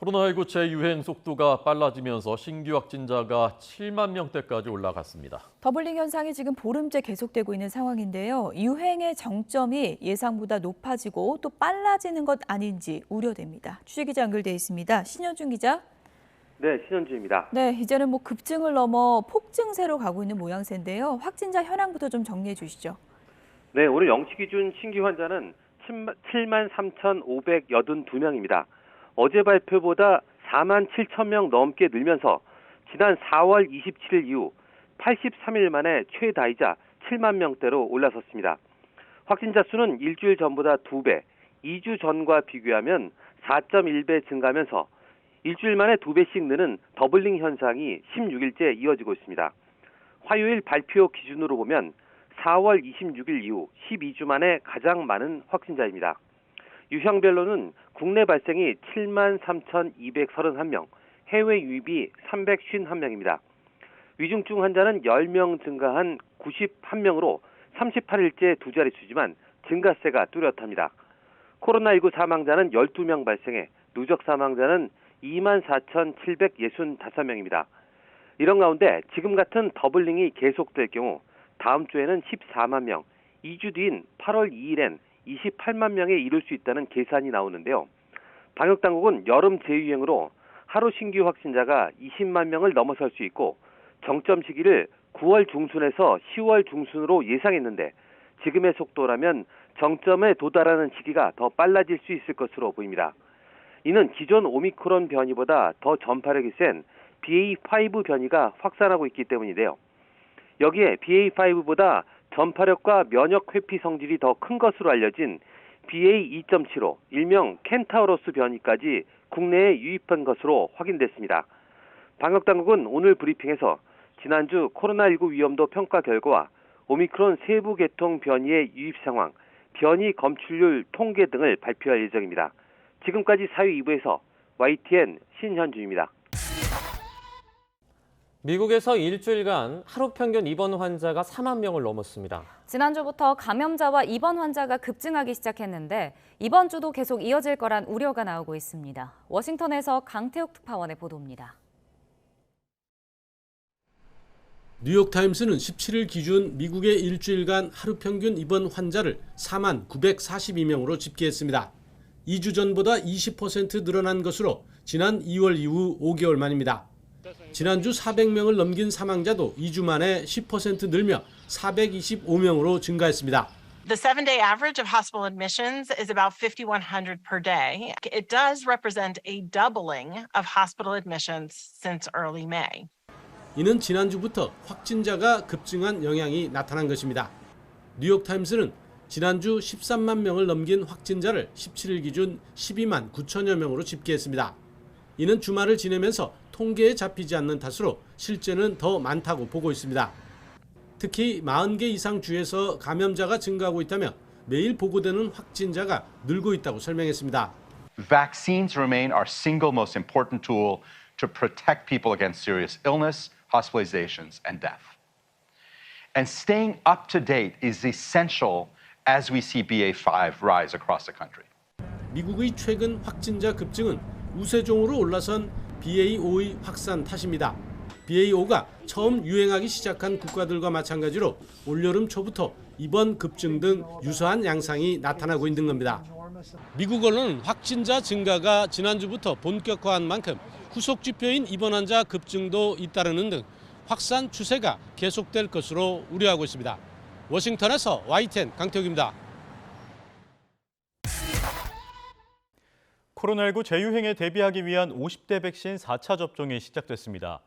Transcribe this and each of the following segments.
코로나19 재유행 속도가 빨라지면서 신규 확진자가 7만 명대까지 올라갔습니다. 더블링 현상이 지금 보름째 계속되고 있는 상황인데요. 유행의 정점이 예상보다 높아지고 또 빨라지는 것 아닌지 우려됩니다. 취재기자 연결돼 있습니다. 신현준 기자. 네, 신현주입니다. 네, 이제는 급증을 넘어 폭증세로 가고 있는 모양새인데요. 확진자 현황부터 좀 정리해 주시죠. 네, 오늘 0시 기준 신규 환자는 7만 3,582명입니다. 어제 발표보다 4만 7천 명 넘게 늘면서 지난 4월 27일 이후 83일 만에 최다이자 7만 명대로 올라섰습니다. 확진자 수는 일주일 전보다 2배, 2주 전과 비교하면 4.1배 증가하면서 일주일 만에 2배씩 느는 더블링 현상이 16일째 이어지고 있습니다. 화요일 발표 기준으로 보면 4월 26일 이후 12주 만에 가장 많은 확진자입니다. 유형별로는 국내 발생이 7만 3,231명, 해외 유입이 351명입니다. 위중증 환자는 10명 증가한 91명으로 38일째 두 자릿수지만 증가세가 뚜렷합니다. 코로나19 사망자는 12명 발생해 누적 사망자는 2만 4,765명입니다. 이런 가운데 지금 같은 더블링이 계속될 경우 다음 주에는 14만 명, 2주 뒤인 8월 2일엔 28만 명에 이를 수 있다는 계산이 나오는데요. 방역당국은 여름 재유행으로 하루 신규 확진자가 20만 명을 넘어설 수 있고 정점 시기를 9월 중순에서 10월 중순으로 예상했는데 지금의 속도라면 정점에 도달하는 시기가 더 빨라질 수 있을 것으로 보입니다. 이는 기존 오미크론 변이보다 더 전파력이 센 BA.5 변이가 확산하고 있기 때문인데요. 여기에 BA.5보다 전파력과 면역 회피 성질이 더 큰 것으로 알려진 BA.2.75, 일명 켄타우로스 변이까지 국내에 유입한 것으로 확인됐습니다. 방역당국은 오늘 브리핑에서 지난주 코로나19 위험도 평가 결과와 오미크론 세부 계통 변이의 유입 상황, 변이 검출률 통계 등을 발표할 예정입니다. 지금까지 사유 2부에서 YTN 신현주입니다. 미국에서 일주일간 하루 평균 입원 환자가 4만 명을 넘었습니다. 지난주부터 감염자와 입원 환자가 급증하기 시작했는데 이번 주도 계속 이어질 거란 우려가 나오고 있습니다. 워싱턴에서 강태욱 특파원의 보도입니다. 뉴욕타임스는 17일 기준 미국의 일주일간 하루 평균 입원 환자를 4만 942명으로 집계했습니다. 2주 전보다 20% 늘어난 것으로 지난 2월 이후 5개월 만입니다. 지난주 400명을 넘긴 사망자도 2주 만에 10% 늘며 425명으로 증가했습니다. The 7-day average of hospital admissions is about 5,100 per day. It does represent a doubling of hospital admissions since early May. 이는 지난주부터 확진자가 급증한 영향이 나타난 것입니다. 뉴욕타임스는 지난주 13만 명을 넘긴 확진자를 17일 기준 12만 9천여 명으로 집계했습니다. 이는 주말을 지내면서 통계에 잡히지 않는 탓으로 실제는 더 많다고 보고 있습니다. 특히 40개 이상 주에서 감염자가 증가하고 있다며 매일 보고되는 확진자가 늘고 있다고 설명했습니다. Vaccines remain our single most important tool to protect people against serious illness, hospitalizations, and death. And staying up to date is essential as we see BA.5 rise across the country. 미국의 최근 확진자 급증은 우세종으로 올라선 BA.5의 확산 탓입니다. BA.5가 처음 유행하기 시작한 국가들과 마찬가지로 올여름 초부터 입원 급증 등 유사한 양상이 나타나고 있는 겁니다. 미국 언론은 확진자 증가가 지난주부터 본격화한 만큼 후속 지표인 입원 환자 급증도 잇따르는 등 확산 추세가 계속될 것으로 우려하고 있습니다. 워싱턴에서 YTN 강태욱입니다. 코로나19 재유행에 대비하기 위한 50대 백신 4차 접종이 시작됐습니다.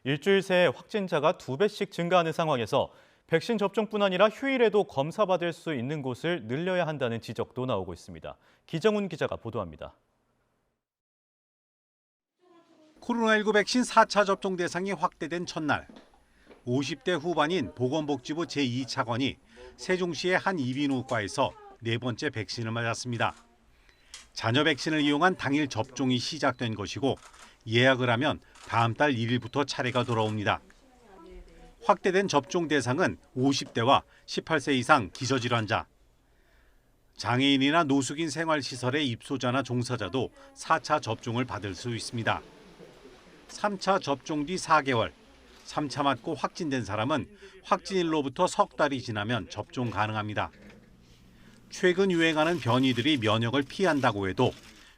일주일 새에 확진자가 2배씩 증가하는 상황에서 백신 접종뿐 아니라 휴일에도 검사받을 수 있는 곳을 늘려야 한다는 지적도 나오고 있습니다. 기정훈 기자가 보도합니다. 코로나19 백신 4차 접종 대상이 확대된 첫날, 50대 후반인 보건복지부 제2차관이 세종시의 한 이비인후과에서 네 번째 백신을 맞았습니다. 자녀 백신을 이용한 당일 접종이 시작된 것이고 예약을 하면 다음 달 1일부터 차례가 돌아옵니다. 확대된 접종 대상은 50대와 18세 이상 기저질환자. 장애인이나 노숙인 생활시설의 입소자나 종사자도 4차 접종을 받을 수 있습니다. 3차 접종 뒤 4개월, 3차 맞고 확진된 사람은 확진일로부터 석 달이 지나면 접종 가능합니다. 최근 유행하는 변이들이 면역을 피한다고 해도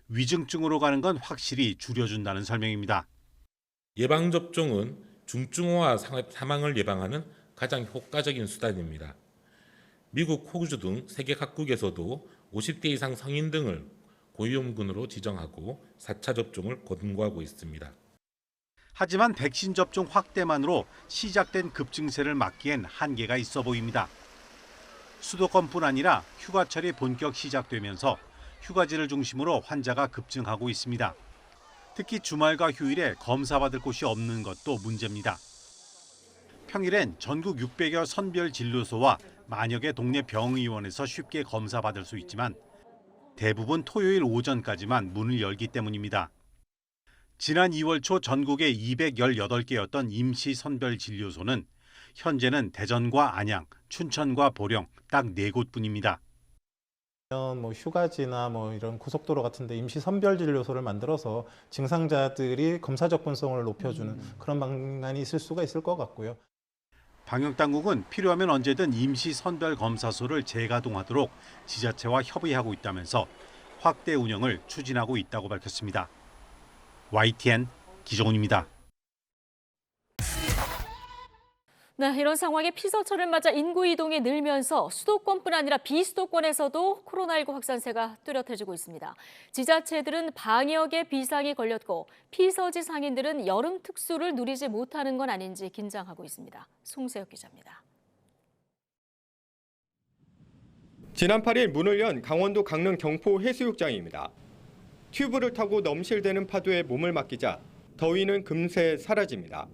위중증으로 가는 건 확실히 줄여준다는 설명입니다. 예방접종은 중증화와 사망을 예방하는 가장 효과적인 수단입니다. 미국, 호주 등 세계 각국에서도 50대 이상 성인 등을 고위험군으로 지정하고 4차 접종을 권고하고 있습니다. 하지만 백신 접종 확대만으로 시작된 급증세를 막기엔 한계가 있어 보입니다. 수도권뿐 아니라 휴가철이 본격 시작되면서 휴가지를 중심으로 환자가 급증하고 있습니다. 특히 주말과 휴일에 검사받을 곳이 없는 것도 문제입니다. 평일엔 전국 600여 선별 진료소와 만여 개 동네 병의원에서 쉽게 검사받을 수 있지만 대부분 토요일 오전까지만 문을 열기 때문입니다. 지난 2월 초 전국에 218개였던 임시 선별 진료소는 현재는 대전과 안양, 춘천과 보령 딱 4곳뿐입니다. 휴가지나 이런 고속도로 같은데 임시 선별 진료소를 만들어서 증상자들이 검사 접근성을 높여주는 그런 방안이 있을 수가 있을 것 같고요. 방역당국은 필요하면 언제든 임시 선별 검사소를 재가동하도록 지자체와 협의하고 있다면서 확대 운영을 추진하고 있다고 밝혔습니다. YTN 기정훈입니다. 네, 이런 상황에 피서철을 맞아 인구 이동이 늘면서 수도권뿐 아니라 비수도권에서도 코로나19 확산세가 뚜렷해지고 있습니다. 지자체들은 방역에 비상이 걸렸고 피서지 상인들은 여름 특수를 누리지 못하는 건 아닌지 긴장하고 있습니다. 송세혁 기자입니다. 지난 8일 문을 연 강원도 강릉 경포 해수욕장입니다. 튜브를 타고 넘실대는 파도에 몸을 맡기자 더위는 금세 사라집니다.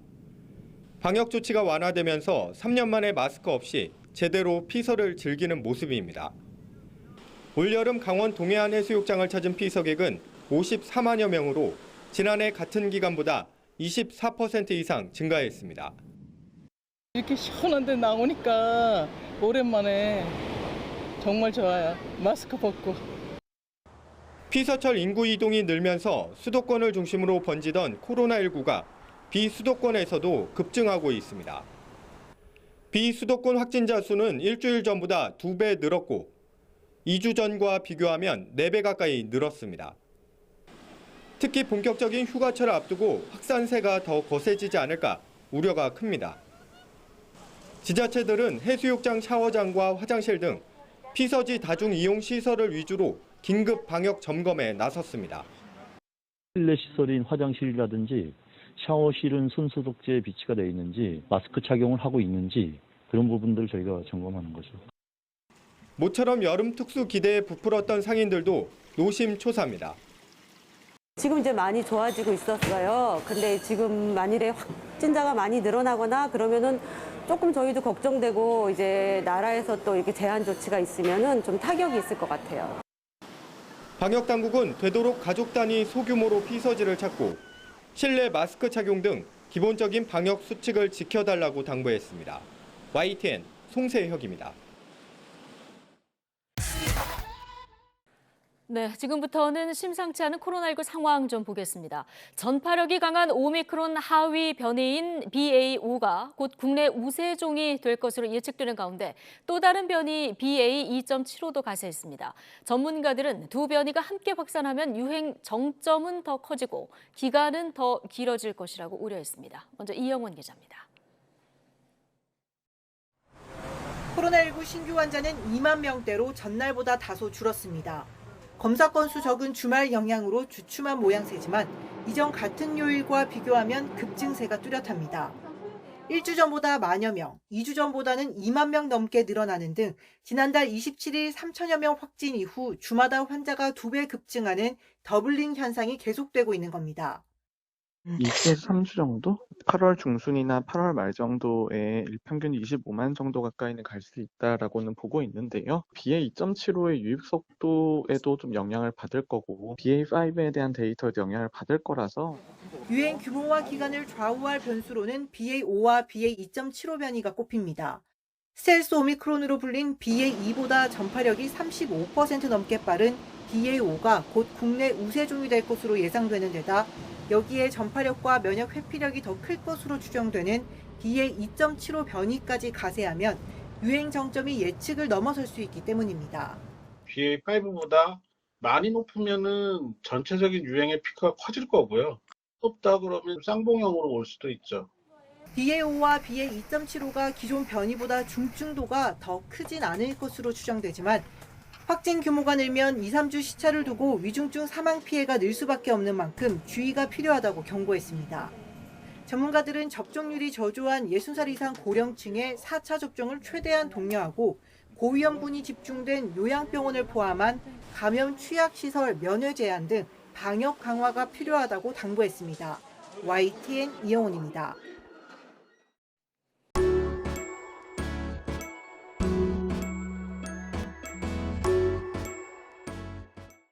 방역 조치가 완화되면서 3년 만에 마스크 없이 제대로 피서를 즐기는 모습입니다. 올여름 강원 동해안 해수욕장을 찾은 피서객은 54만여 명으로 지난해 같은 기간보다 24% 이상 증가했습니다. 이렇게 시원한 데 나오니까 오랜만에 정말 좋아요. 마스크 벗고. 피서철 인구 이동이 늘면서 수도권을 중심으로 번지던 코로나19가 비수도권에서도 급증하고 있습니다. 비수도권 확진자 수는 일주일 전보다 2배 늘었고 2주 전과 비교하면 4배 가까이 늘었습니다. 특히 본격적인 휴가철을 앞두고 확산세가 더 거세지지 않을까 우려가 큽니다. 지자체들은 해수욕장 샤워장과 화장실 등 피서지 다중이용시설을 위주로 긴급 방역 점검에 나섰습니다. 실내 시설인 화장실이라든지 샤워실은 손소독제에 비치가 되어 있는지 마스크 착용을 하고 있는지 그런 부분들 저희가 점검하는 거죠. 모처럼 여름 특수 기대에 부풀었던 상인들도 노심초사입니다. 지금 이제 많이 좋아지고 있었어요. 근데 지금 만일에 확진자가 많이 늘어나거나 그러면은 조금 저희도 걱정되고 이제 나라에서 또 이렇게 제한 조치가 있으면은 좀 타격이 있을 것 같아요. 방역 당국은 되도록 가족 단위 소규모로 피서지를 찾고 실내 마스크 착용 등 기본적인 방역 수칙을 지켜달라고 당부했습니다. YTN 송세혁입니다. 네, 지금부터는 심상치 않은 코로나19 상황 좀 보겠습니다. 전파력이 강한 오미크론 하위 변이인 BA.5가 곧 국내 우세종이 될 것으로 예측되는 가운데 또 다른 변이 BA.2.75도 가세했습니다. 전문가들은 두 변이가 함께 확산하면 유행 정점은 더 커지고 기간은 더 길어질 것이라고 우려했습니다. 먼저 이영원 기자입니다. 코로나19 신규 환자는 2만 명대로 전날보다 다소 줄었습니다. 검사 건수 적은 주말 영향으로 주춤한 모양새지만 이전 같은 요일과 비교하면 급증세가 뚜렷합니다. 1주 전보다 만여 명, 2주 전보다는 2만 명 넘게 늘어나는 등 지난달 27일 3천여 명 확진 이후 주마다 환자가 2배 급증하는 더블링 현상이 계속되고 있는 겁니다. 이게 3주 정도? 8월 중순이나 8월 말 정도에 일평균 25만 정도 가까이는 갈 수 있다라고는 보고 있는데요. BA.2.75의 유입 속도에도 좀 영향을 받을 거고 BA.5에 대한 데이터에도 영향을 받을 거라서 유행 규모와 기간을 좌우할 변수로는 BA.5와 BA.2.75 변이가 꼽힙니다. 스텔스 오미크론으로 불린 BA.2보다 전파력이 35% 넘게 빠른 BA.5가 곧 국내 우세종이 될 것으로 예상되는 데다 여기에 전파력과 면역 회피력이 더 클 것으로 추정되는 BA.2.75 변이까지 가세하면 유행 정점이 예측을 넘어설 수 있기 때문입니다. BA.5보다 많이 높으면은 전체적인 유행의 피크가 커질 거고요. 높다 그러면 쌍봉형으로 올 수도 있죠. BA.5와 BA.2.75가 기존 변이보다 중증도가 더 크진 않을 것으로 추정되지만 확진 규모가 늘면 2, 3주 시차를 두고 위중증 사망 피해가 늘 수밖에 없는 만큼 주의가 필요하다고 경고했습니다. 전문가들은 접종률이 저조한 60살 이상 고령층의 4차 접종을 최대한 독려하고 고위험군이 집중된 요양병원을 포함한 감염 취약시설 면회 제한 등 방역 강화가 필요하다고 당부했습니다. YTN 이영훈입니다.